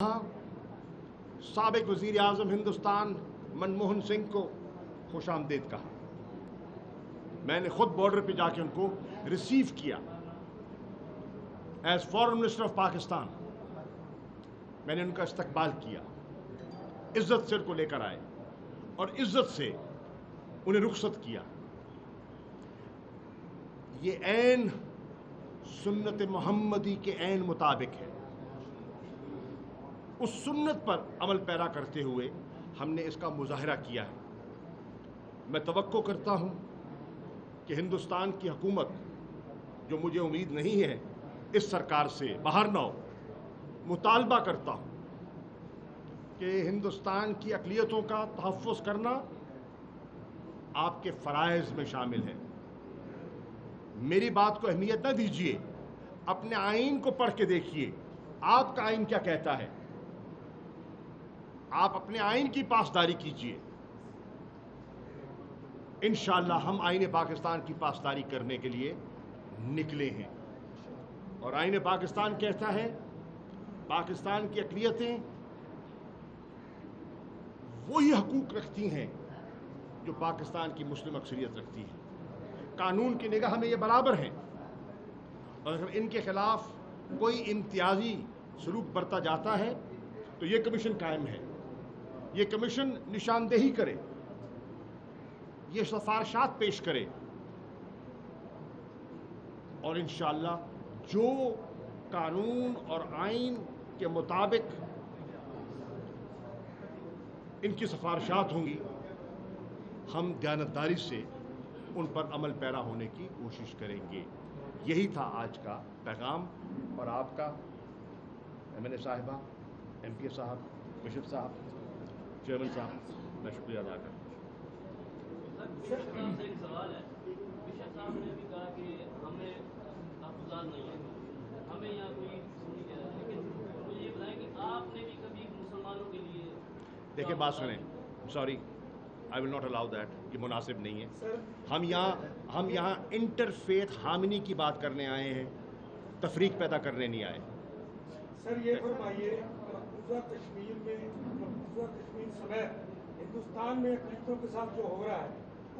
साबिक वज़ीर आज़म हिंदुस्तान मनमोहन सिंह को खुश आमदीद कहा। मैंने खुद बॉर्डर पे जाके उनको रिसीव किया as foreign minister of Pakistan. मैंने उनका इस्तकबाल किया, इज्जत से उनको लेकर आए और इज्जत से उन्हें रुखसत किया। ये ऐन सुन्नत मोहम्मदी के ऐन मुताबिक है। उस सुन्नत पर अमल पैरा करते हुए हमने इसका मुजाहरा किया है। मैं तवक्को करता हूँ कि हिंदुस्तान की हुकूमत, जो मुझे उम्मीद नहीं है इस सरकार से बाहर ना हो, मुतालबा करता हूँ कि हिंदुस्तान की अक़लियतों का तहफ़्फ़ुज़ करना आपके फ़राइज़ में शामिल है। मेरी बात को अहमियत न दीजिए, अपने आइन को पढ़ के देखिए, आपका आइन क्या कहता है। आप अपने आइन की पासदारी कीजिए। इंशाअल्लाह हम आइन पाकिस्तान की पासदारी करने के लिए निकले हैं। और आइन पाकिस्तान कहता है पाकिस्तान की अक़लियतें वही हकूक़ रखती हैं जो पाकिस्तान की मुस्लिम अक्सरियत रखती है। कानून की निगाह में ये बराबर हैं और अगर इनके ख़िलाफ़ कोई इम्तियाजी सलूक बरता जाता है तो ये कमीशन कायम है। ये कमीशन निशानदेही करे, ये सिफारिशात पेश करे और इंशाअल्लाह जो कानून और आइन के मुताबिक इनकी सिफारिशात होंगी, हम दयानतदारी से उन पर अमल पैरा होने की कोशिश करेंगे। यही था आज का पैगाम। और आपका MNA साहिबा, MP साहब, बिशप साहब, चेयरमैन साहब, मैं शुक्रिया अदा करता हूँ। एक सवाल है। बिशप साहब ने भी कहा कि हमें तहफ़्फ़ुज़ात नहीं है, हमें यहाँ कोई सुनी कह रहा है, लेकिन मुझे ये बताएं कि आपने भी कभी मुसलमानों के लिए देखिए, बात सुने, sorry, I will not allow that, ये मुनासिब नहीं है। हम यहाँ इंटरफेथ हामिनी की बात करने आए हैं, तफरीक पैदा करने नहीं आए। सर ये फरमाइए, मकबूजा कश्मीर समेत हिंदुस्तान में अक़लियतों के साथ जो हो रहा है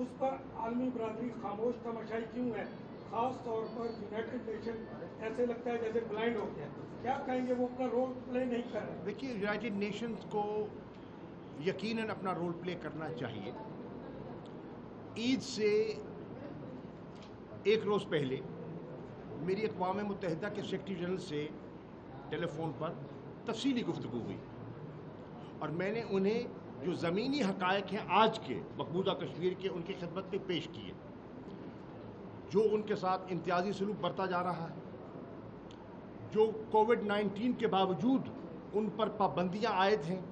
उस पर आलमी बरादरी खामोश तमाशाई क्यों है? ख़ास तौर पर यूनाइटेड नेशन ऐसे लगता है जैसे ब्लाइंड हो गया। क्या कहेंगे, वो अपना रोल प्ले नहीं कर रहे? देखिए, यूनाइटेड नेशंस को यकीनन अपना रोल प्ले करना चाहिए। ईद से एक रोज़ पहले मेरी अक़वाम मुत्तहिदा के सेक्रेटरी जनरल से टेलीफोन पर तफसीली गुफ्तगू हुई और मैंने उन्हें जो ज़मीनी हक़ाइक़ हैं आज के मकबूजा कश्मीर के, उनकी खिदमत में पेश किए। जो उनके साथ इम्तियाजी सलूक बरता जा रहा है, जो कोविड-19 के बावजूद उन पर पाबंदियाँ आयद हैं,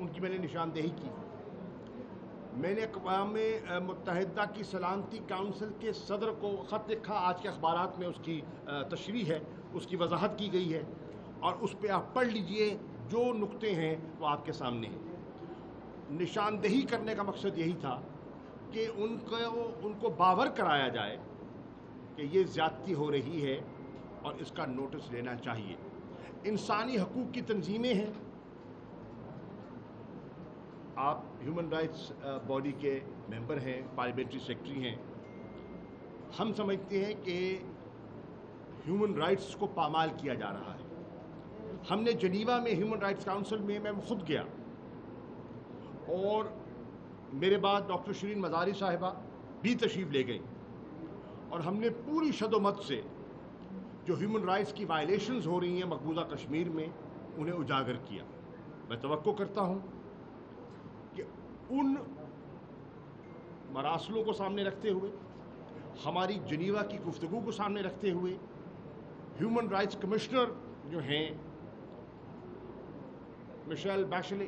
उनकी मैंने निशानदेही की। मैंने अक़वाम मुत्तहिदा की सलामती काउंसिल के सदर को ख़त लिखा, आज के अखबारात में उसकी तशरीह है, उसकी वजाहत की गई है और उस पर आप पढ़ लीजिए। जो नुक्ते हैं वो आपके सामने हैं। निशानदेही करने का मकसद यही था कि उनको बावर कराया जाए कि ये ज़्यादती हो रही है और इसका नोटिस लेना चाहिए। इंसानी हकूक़ की तंजीमें हैं, आप ह्यूमन राइट्स बॉडी के मेंबर हैं, पार्लियामेंट्री सेक्रेटरी हैं। हम समझते हैं कि ह्यूमन राइट्स को पामाल किया जा रहा है। हमने जनीवा में ह्यूमन राइट्स काउंसिल में मैं खुद गया और मेरे बाद डॉक्टर शिरीन मज़ारी साहिबा भी तशरीफ़ ले गई और हमने पूरी शदोमत से जो ह्यूमन राइट्स की वायलेशंस हो रही हैं मकबूजा कश्मीर में, उन्हें उजागर किया। मैं तवक्को करता हूँ कि उन मरासलों को सामने रखते हुए, हमारी जनीवा की गुफ्तगू को सामने रखते हुए, ह्यूमन राइट्स कमिश्नर जो हैं मिशेल बैशले,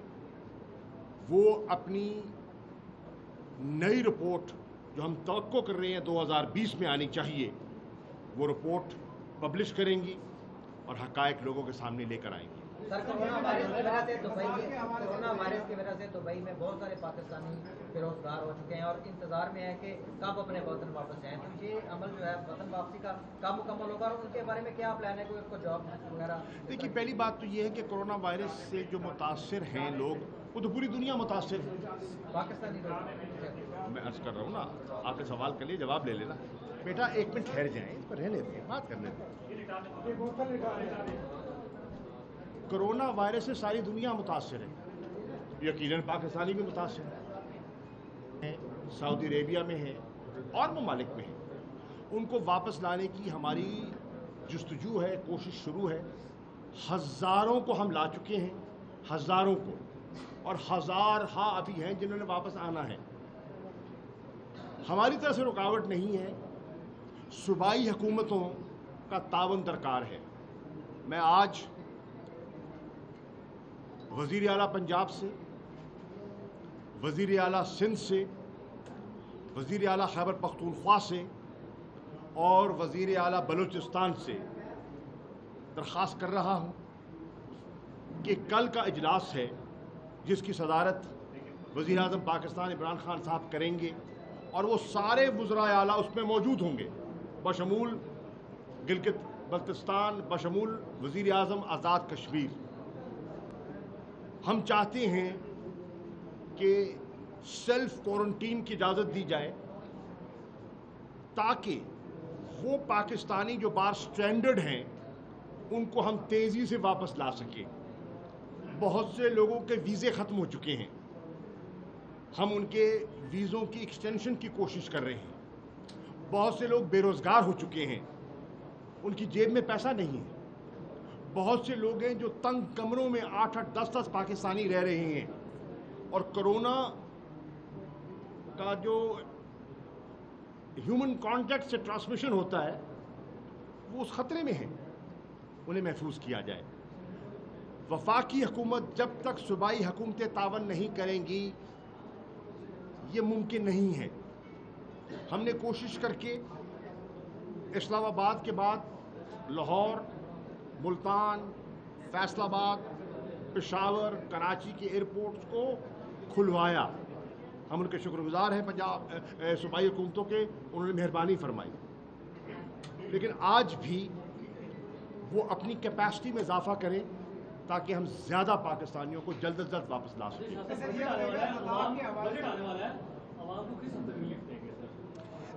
वो अपनी नई रिपोर्ट जो हम तवक्को कर रहे हैं 2020 में आनी चाहिए, वो रिपोर्ट पब्लिश करेंगी और हक़ाइक़ लोगों के सामने लेकर आएंगी। سر کورونا وائرس کی وجہ سے دبئی میں بہت سارے پاکستانی بے روزگار ہو چکے ہیں اور انتظار میں ہے کہ کب اپنے وطن واپس جائیں. تو یہ عمل جو ہے وطن واپسی کا کب مکمل ہوگا اور ان کے بارے میں کیا پلان ہے, کوئی اس کو جاب وغیرہ؟ دیکھیے پہلی بات تو یہ ہے کہ کرونا وائرس سے جو متاثر ہیں لوگ وہ تو پوری دنیا متاثر ہے. پاکستانی لوگ, میں عرض کر رہا ہوں نا, آپ نے سوال کر لیے جواب لے لینا. بیٹا ایک منٹ ٹھہر جائیں, اس پر رہنے دیں, بات کرنے دیں. کرونا وائرس سے ساری دنیا متاثر ہے, یقیناً پاکستانی بھی متاثر ہے, سعودی عربیہ میں ہے اور ممالک میں ہے. ان کو واپس لانے کی ہماری جستجو ہے, کوشش شروع ہے. ہزاروں کو ہم لا چکے ہیں, ہزاروں کو, اور ہزار ہاں ابھی ہیں جنہوں نے واپس آنا ہے. ہماری طرف سے رکاوٹ نہیں ہے, صوبائی حکومتوں کا تعاون درکار ہے. میں آج وزیر اعلیٰ پنجاب سے, وزیر اعلیٰ سندھ سے, وزیر اعلیٰ خیبر پختونخوا سے اور وزیر اعلیٰ بلوچستان سے درخواست کر رہا ہوں کہ کل کا اجلاس ہے جس کی صدارت وزیر اعظم پاکستان عمران خان صاحب کریں گے, اور وہ سارے وزرائے اعلیٰ اس میں موجود ہوں گے, بشمول گلگت بلتستان, بشمول وزیر اعظم آزاد کشمیر. ہم چاہتے ہیں کہ سیلف کوارنٹین کی اجازت دی جائے تاکہ وہ پاکستانی جو باہر سٹرینڈڈ ہیں ان کو ہم تیزی سے واپس لا سکیں. بہت سے لوگوں کے ویزے ختم ہو چکے ہیں, ہم ان کے ویزوں کی ایکسٹینشن کی کوشش کر رہے ہیں. بہت سے لوگ بے روزگار ہو چکے ہیں, ان کی جیب میں پیسہ نہیں ہے. بہت سے لوگ ہیں جو تنگ کمروں میں 8-8 10-10 پاکستانی رہ رہے ہیں, اور کرونا کا جو ہیومن کانٹیکٹ سے ٹرانسمیشن ہوتا ہے وہ اس خطرے میں ہے. انہیں محفوظ کیا جائے. وفاقی حکومت جب تک صوبائی حکومتیں تعاون نہیں کریں گی یہ ممکن نہیں ہے. ہم نے کوشش کر کے اسلام آباد کے بعد لاہور, ملتان, فیصل آباد, پشاور, کراچی کے ایئرپورٹس کو کھلوایا. ہم ان کے شکر گزار ہیں پنجاب صوبائی حکومتوں کے, انہوں نے مہربانی فرمائی. لیکن آج بھی وہ اپنی کیپیسٹی میں اضافہ کریں تاکہ ہم زیادہ پاکستانیوں کو جلد از جلد واپس لا سکیں.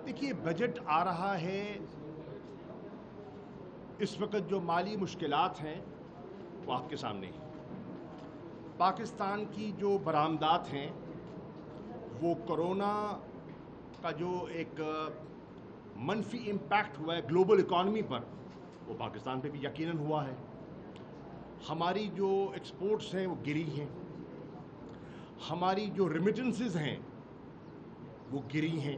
دیکھیے بجٹ آ رہا ہے, اس وقت جو مالی مشکلات ہیں وہ آپ کے سامنے ہیں. پاکستان کی جو برآمدات ہیں وہ کرونا کا جو ایک منفی امپیکٹ ہوا ہے گلوبل اکانومی پر, وہ پاکستان پہ بھی یقیناً ہوا ہے. ہماری جو ایکسپورٹس ہیں وہ گری ہیں, ہماری جو ریمیٹنسز ہیں وہ گری ہیں,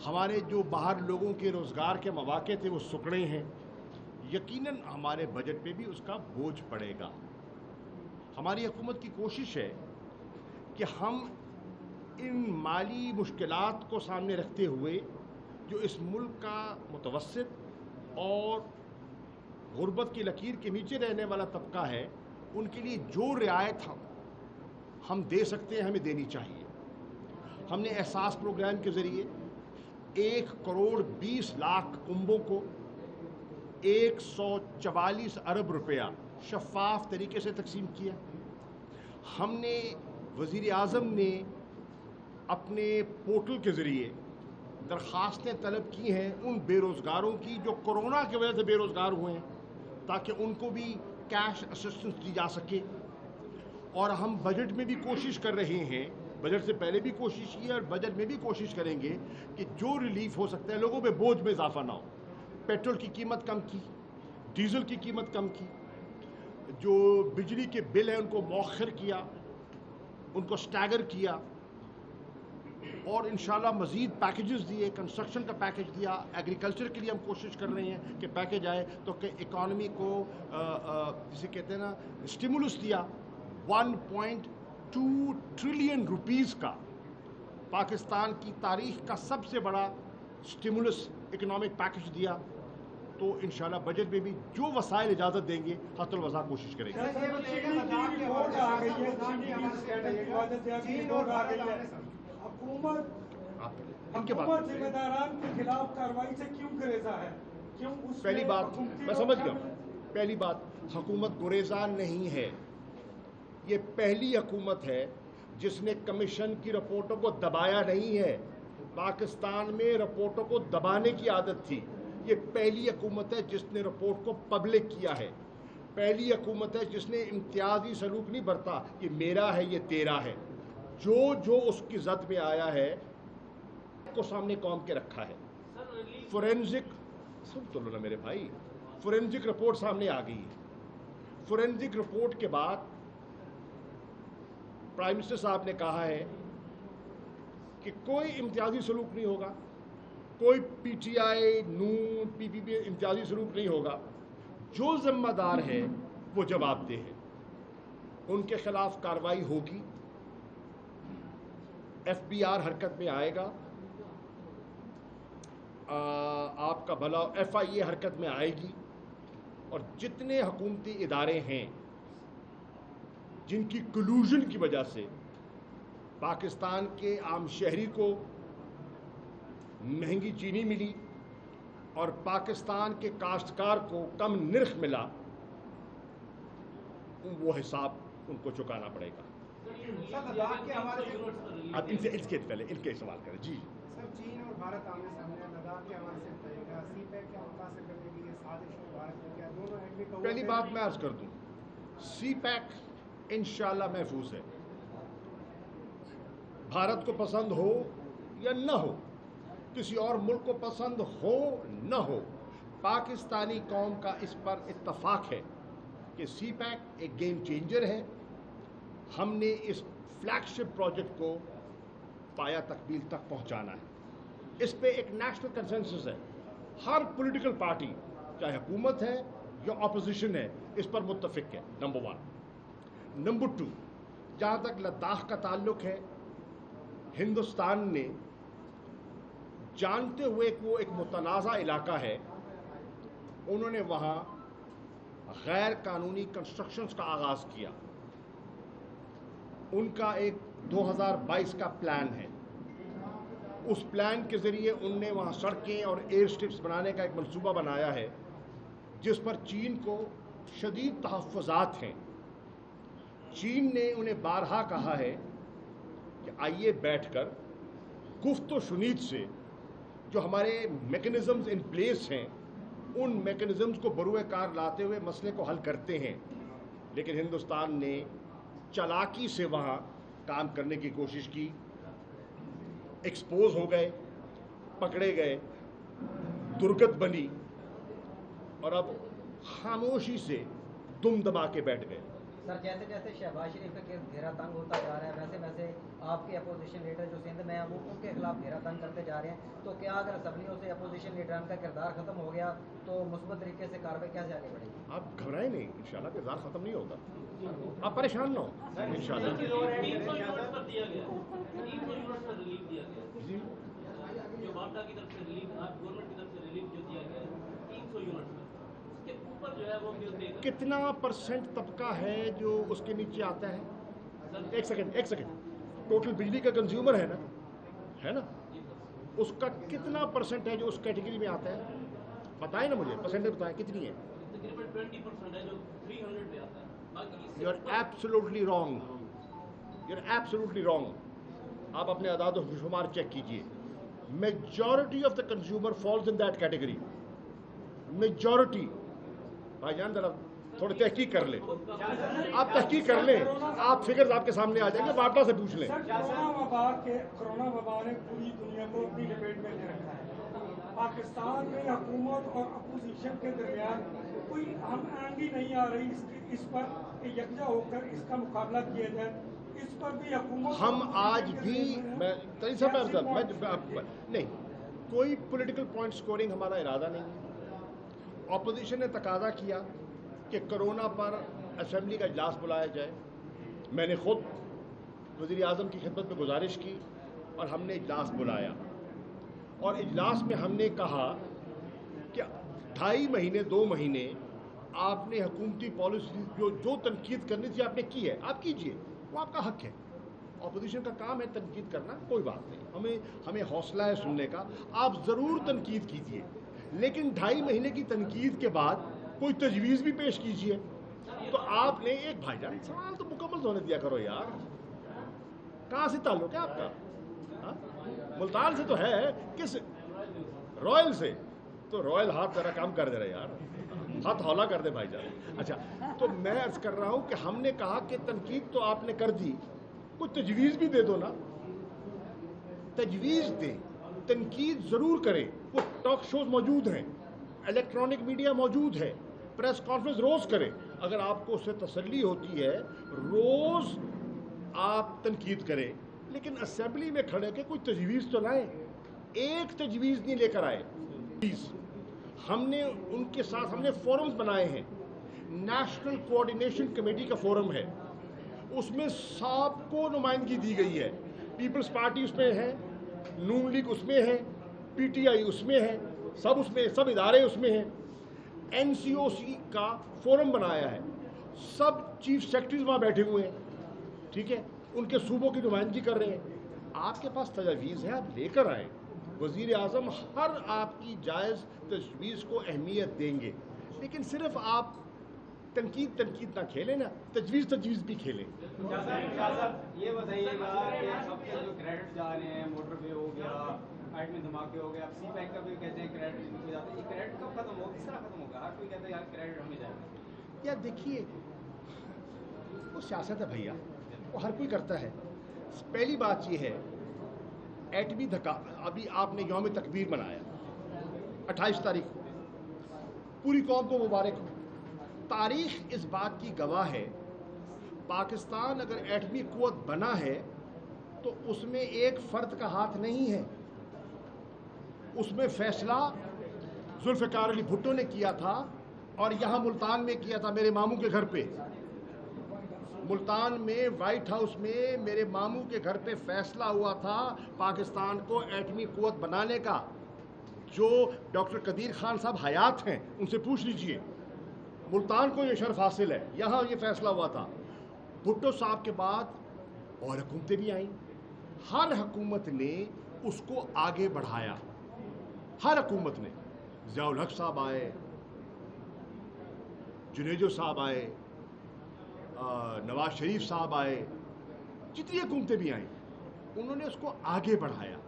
ہمارے جو باہر لوگوں کے روزگار کے مواقع تھے وہ سکڑے ہیں. یقیناً ہمارے بجٹ پہ بھی اس کا بوجھ پڑے گا. ہماری حکومت کی کوشش ہے کہ ہم ان مالی مشکلات کو سامنے رکھتے ہوئے جو اس ملک کا متوسط اور غربت کی لکیر کے نیچے رہنے والا طبقہ ہے ان کے لیے جو رعایت ہم دے سکتے ہیں ہمیں دینی چاہیے. ہم نے احساس پروگرام کے ذریعے 1,20,00,000 کنبوں کو 144 ارب روپیہ شفاف طریقے سے تقسیم کیا. ہم نے وزیر اعظم نے اپنے پورٹل کے ذریعے درخواستیں طلب کی ہیں ان بے روزگاروں کی جو کرونا کی وجہ سے بے روزگار ہوئے ہیں تاکہ ان کو بھی کیش اسسٹنس دی جا سکے. اور ہم بجٹ میں بھی کوشش کر رہے ہیں, بجٹ سے پہلے بھی کوشش کی ہے اور بجٹ میں بھی کوشش کریں گے کہ جو ریلیف ہو سکتا ہے لوگوں پہ بوجھ میں اضافہ نہ ہو. پیٹرول کی قیمت کم کی, ڈیزل کی قیمت کم کی, جو بجلی کے بل ہیں ان کو مؤخر کیا, ان کو سٹیگر کیا, اور انشاءاللہ مزید پیکیجز دیے, کنسٹرکشن کا پیکیج دیا. ایگریکلچر کے لیے ہم کوشش کر رہے ہیں کہ پیکیج آئے تو کہ اکانومی کو جسے کہتے ہیں نا اسٹیمولس دیا. 1.2 ٹریلین روپیز کا پاکستان کی تاریخ کا سب سے بڑا اسٹیمولس اکنامک پیکیج دیا. تو इंशाल्लाह बजट में भी जो वसाइल इजाज़त देंगे हत्तुल वसा कोशिश करेंगे। इनके बाद जिम्मेदारान के खिलाफ कार्रवाई से क्यों गुरेजा है? क्यों पहली बात मैं समझ गया, पहली बात हुकूमत गुरेजा नहीं है, ये पहली हुकूमत है जिसने कमीशन की रिपोर्टों को दबाया नहीं है। पाकिस्तान में रिपोर्टों को दबाने की आदत थी, ये पहली हुकूमत है जिसने रिपोर्ट को पब्लिक किया है, पहली हुकूमत है जिसने इम्तियाजी सलूक नहीं बरता, ये मेरा है ये तेरा है, जो उसकी जद में आया है को सामने कौम के रखा है। फोरेंसिक सुन तो लो ना मेरे भाई, फोरेंसिक रिपोर्ट सामने आ गई है। फोरेंसिक रिपोर्ट के बाद प्राइम मिनिस्टर साहब ने कहा है कि कोई इम्तियाजी सलूक नहीं होगा, कोई पीटीआई नून पीपीपी इम्तियाजी सलूक नहीं होगा, जो जिम्मेदार है वो जवाबदेह है, उनके खिलाफ कार्रवाई होगी, एफबीआर हरकत में आएगा, आपका भला एफआईए हरकत में आएगी, और जितने हुकूमती इदारे हैं जिनकी कलूजन की वजह से पाकिस्तान के आम शहरी को महंगी चीनी मिली और पाकिस्तान के काश्तकार को कम निर्ख मिला, वो हिसाब उनको चुकाना पड़ेगा। अब इनके पहले इनके सवाल करें जी। सर, चीन और भारत आमने सामने लद्दाख के हवाले से बताइएगा, सीपैक क्या मुतासिर करने की ये साजिश है भारत में, क्या दोनों एंड में पहली बात मैं अर्ज कर दूं, सीपैक इंशाल्लाह महफूज है, भारत को पसंद हो या न हो, किसी और मुल्क को पसंद हो न हो, पाकिस्तानी कौम का इस पर इत्तफाक है कि सीपैक एक गेम चेंजर है। हमने इस फ्लैगशिप प्रोजेक्ट को पाया तकमील तक पहुंचाना है, इस पे एक नेशनल कंसेंसस है, हर पॉलिटिकल पार्टी चाहे हुकूमत है या अपोजिशन है इस पर मुत्तफिक है, नंबर 1। नंबर 2, जहाँ तक लद्दाख का ताल्लुक है, हिंदुस्तान ने जानते हुए कि वो एक मुतनाज़ा इलाका है, उन्होंने वहाँ गैर कानूनी कंस्ट्रक्शंस का आगाज़ किया। उनका एक 2022 का प्लान है, उस प्लान के ज़रिए उनने वहाँ सड़कें और एयर स्ट्रिप्स बनाने का एक मंसूबा बनाया है जिस पर चीन को शदीद तहफ़्फ़ुज़ात हैं। चीन ने उन्हें बारहा कहा है कि आइए बैठकर गुफ्त शुनीद से जो हमारे मैकेनिज़म्स इन प्लेस हैं उन मैकेनिज़म्स को बरूए कार लाते हुए मसले को हल करते हैं, लेकिन हिंदुस्तान ने चालाकी से वहाँ काम करने की कोशिश की, एक्सपोज हो गए, पकड़े गए, दुर्गत बनी और अब खामोशी से दुम दबा के बैठ गए। सर, जैसे जैसे शहबाज शरीफ का घेरा तंग होता जा रहा है, वैसे वैसे आपके अपोजिशन लीडर जो सिंध में हैं वो उनके खिलाफ घेरा तंग करते जा रहे हैं, तो क्या अगर असम्बलियों से अपोजिशन लीडरान का किरदार खत्म हो गया तो मुस्बत तरीके से कार्रवाई कैसे आगे बढ़ेगी? आप घबराएं नहीं, इंशाल्लाह किरदार खत्म नहीं होगा, आप परेशान ना हो इंशाल्लाह। 300 यूनिट्स पर दिया गया, 300 यूनिट्स पर रिलीफ दिया गया जी, जो बापटा की तरफ से रिलीफ, आप गवर्नमेंट की तरफ से रिलीफ जो दिया गया 300 यूनिट्स पर, उसके ऊपर जो है वो बिल देगा। कितना % तबका है जो उसके नीचे आता है? एक सेकंड, टोटल बिजली का कंज्यूमर है ना, उसका कितना % है जो उस कैटेगरी में आता है? बताएं ना मुझे, परसेंटेज बताएं कितनी है? तकरीबन 20% है जो 300 पे आता है, बाकी यू आर एब्सोल्युटली रॉन्ग। आप अपने आदाद और शुमार चेक कीजिए, majority of the consumer falls in that category, majority. भाईजान जरा थोड़ी तहकीक कर लें, आप तहकीक कर लें, आप फिगर्स आपके सामने आ जाएंगे, वापा से पूछ लें। कोरोना वबा ने पूरी दुनिया को अपनी लपेट में ले रखा है। पाकिस्तान में हुकूमत और अपोजिशन के दरमियान कोई हम आंगी नहीं आ रही इस पर यकजा होकर इसका मुकाबला किया जाए, इस पर भी हुकूमत हम आज भी नहीं, कोई पॉलिटिकल पॉइंट स्कोरिंग हमारा इरादा नहीं है। अपोजिशन ने तकाजा किया कि कोरोना पर असेंबली का इजलास बुलाया जाए, मैंने खुद वज़ीर आज़म की खिदमत में गुजारिश की और हमने इजलास बुलाया, और इजलास में हमने कहा कि 2.5 महीने 2 महीने आपने हुकूमती पॉलिसी जो तनकीद करनी थी आपने की है, आप कीजिए, वो आपका हक है। अपोजिशन का काम है तनकीद करना, कोई बात नहीं, हमें हौसला है सुनने का, आप ज़रूर तनकीद कीजिए, लेकिन 2.5 महीने की तनकीद के बाद कोई तजवीज़ भी पेश कीजिए। तो आपने एक भाईजान सवाल तो मुकम्मल होने दिया करो यार, कहाँ से ताल्लुक है आपका? हाँ? मुल्तान से तो है, किस रॉयल से? तो रॉयल हाथ जरा काम कर दे रहे यार, हाथ हौला कर दे भाईजान। अच्छा, तो मैं अर्ज कर रहा हूँ कि हमने कहा कि तनकीद तो आपने कर दी, कोई तजवीज़ भी दे दो ना, तजवीज़ दें, तनकीद ज़रूर करें। वो टॉक शोज मौजूद हैं, इलेक्ट्रॉनिक मीडिया मौजूद है, प्रेस कॉन्फ्रेंस रोज़ करें। अगर आपको उससे तसल्ली होती है, रोज़ आप तनकीद करें, लेकिन असेंबली में खड़े के कोई तजवीज़ तो लाएं। एक तजवीज़ नहीं लेकर आए। हमने उनके साथ हमने फोरम्स बनाए हैं, नेशनल कोऑर्डिनेशन कमेटी का फोरम है, उसमें सबको नुमाइंदगी दी गई है। पीपल्स पार्टी उसमें है, नून लीग उसमें है, पीटीआई उसमें है, सब उसमें, सब इदारे उसमें हैं। एनसीओसी का फोरम बनाया है, सब चीफ सेक्रेटरीज वहाँ बैठे हुए हैं, ठीक है, उनके सूबों की नुमाइंदगी कर रहे हैं। आपके पास तजवीज़ है, आप लेकर आएँ। वज़ीर आज़म हर आपकी जायज़ तजवीज़ को अहमियत देंगे, लेकिन सिर्फ आप तनकीद ना खेलें ना, तजवीज़ भी खेलें। ये बताइएगा कि अब तक जो क्रेडिट जा रहे हैं, मोटरवे हो गया, एटमी धमाके हो गया, अब सी बैंक का भी कहते हैं क्रेडिट इनको जाता है, ये क्रेडिट कब खत्म होगा, किस तरह खत्म होगा? हर कोई कहता है यार क्रेडिट हमें जाएगा। यार देखिए, वो सियासत है भैया, वो हर कोई करता है। पहली बात ये है, एटमी धक्का, अभी आपने यौम तकबीर मनाया 28 तारीख को, पूरी कौम को मुबारक हो। तारीख इस बात की गवाह है, पाकिस्तान अगर एटमी कुव्वत बना है तो उसमें एक फ़र्द का हाथ नहीं है, उसमें फैसला जुल्फ़िकार अली भुट्टो ने किया था, और यहाँ मुल्तान में किया था, मेरे मामू के घर पे, मुल्तान में वाइट हाउस में मेरे मामू के घर पे फैसला हुआ था पाकिस्तान को एटमी कुव्वत बनाने का। जो डॉक्टर कदीर खान साहब हयात हैं, उनसे पूछ लीजिए, मुल्तान को ये शर्फ हासिल है, यहाँ ये फैसला हुआ था। भुट्टो साहब के बाद और हुकूमतें भी आईं, हर हुकूमत ने उसको आगे बढ़ाया, हर हुकूमत ने। ज़ियाउल हक साहब आए, जुनेजो साहब आए, नवाज शरीफ साहब आए, जितनी हुकूमतें भी आईं, उन्होंने उसको आगे बढ़ाया।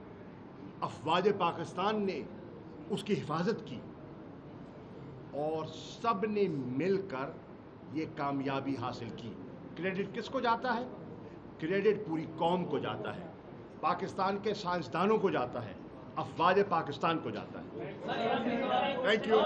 अफवाज पाकिस्तान ने उसकी हिफाजत की, और सब ने मिलकर ये कामयाबी हासिल की। क्रेडिट किसको जाता है? क्रेडिट पूरी कौम को जाता है, पाकिस्तान के साइंसदानों को जाता है, अफवाज पाकिस्तान को जाता है। Thank you.